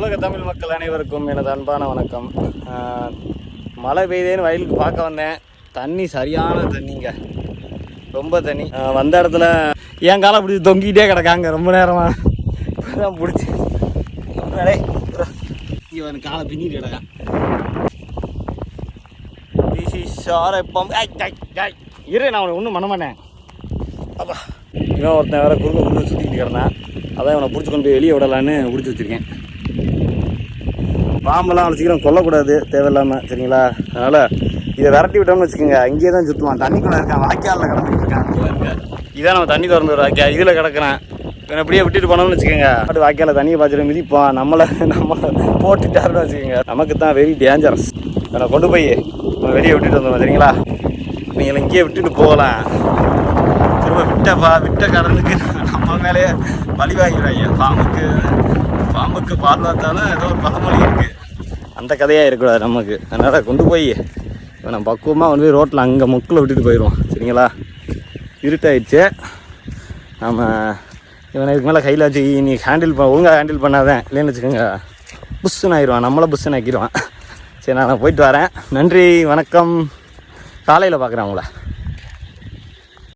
உலக தமிழ் மக்கள் அனைவருக்கும் எனது அன்பான வணக்கம். மழை பெய்தேன்னு வயலுக்கு பார்க்க வந்தேன். தண்ணி சரியான தண்ணிங்க, ரொம்ப தண்ணி. வந்த இடத்துல என் காலை பிடிச்சி தொங்கிக்கிட்டே கிடக்காங்க ரொம்ப நேரமாக. இப்போதான் பிடிச்சி இவன் காலை பின்னிட்டு கிடக்கான். இரு, நான் அவனை ஒன்றும் பண்ண மாட்டேன். அப்பா, இவன் ஒருத்தன் வேறு குறுக்க சுற்றிக்கிட்டு கிடந்தான். அதான் இவனை பிடிச்சி கொண்டு போய் வெளியே விடலான்னு பிடிச்சி வச்சுருக்கேன். பாம்பெல்லாம் அவ்வளோ சீக்கிரம் கொல்லக்கூடாது தேவையில்லாமல், சரிங்களா? அதனால் இதை விரட்டி விட்டோம்னு வச்சுக்கோங்க, இங்கேயே தான் சுற்றுவான். தண்ணிக்குள்ளே இருக்கான், வாய்க்காலில் கிடந்துட்டு இருக்கான். இதான் நம்ம தண்ணி திறந்து ஒரு வாய்க்கா, இதில் கிடக்குறேன். இவனை அப்படியே விட்டுட்டு போனோம்னு வச்சுக்கோங்க, அப்படி வாய்க்காலில் தண்ணியை பாய்ச்சிட்டு மிதிப்பான். நம்மளை போட்டுட்டாருன்னு வச்சுக்கோங்க, நமக்கு தான் வெரி டேஞ்சரஸ். இவனை கொண்டு போய் வெளியே விட்டுட்டு வந்தோம், சரிங்களா? நீங்கள் இங்கேயே விட்டுட்டு போகலாம். திரும்ப விட்ட கடனுக்கு நம்ம மேலேயே பழி வாங்கிடுவாங்க. பாம்புக்கு பால் பார்த்தாலும் ஏதோ ஒரு பழமொழி இருக்குது, அந்த கதையாக இருக்கக்கூடாது நமக்கு. அதனால் கொண்டு போய் இவனை பக்குவமாக கொண்டு போய் ரோட்டில் அங்கே முக்கில் விட்டுட்டு போயிடுவோம், சரிங்களா? இருட்டாயிடுச்சு. நம்ம இவனை இதுக்கு மேலே கையில் வச்சு நீ ஒழுங்காக ஹேண்டில் பண்ணாதான், இல்லைன்னு வச்சுக்கோங்க புஷ்ஷுன்னு ஆயிடுவான், நம்மளை புஷ்ஷுன்னு ஆக்கிடுவான். சரி, நான் போயிட்டு வரேன். நன்றி, வணக்கம். காலையில் பார்க்குறேன் உங்களை.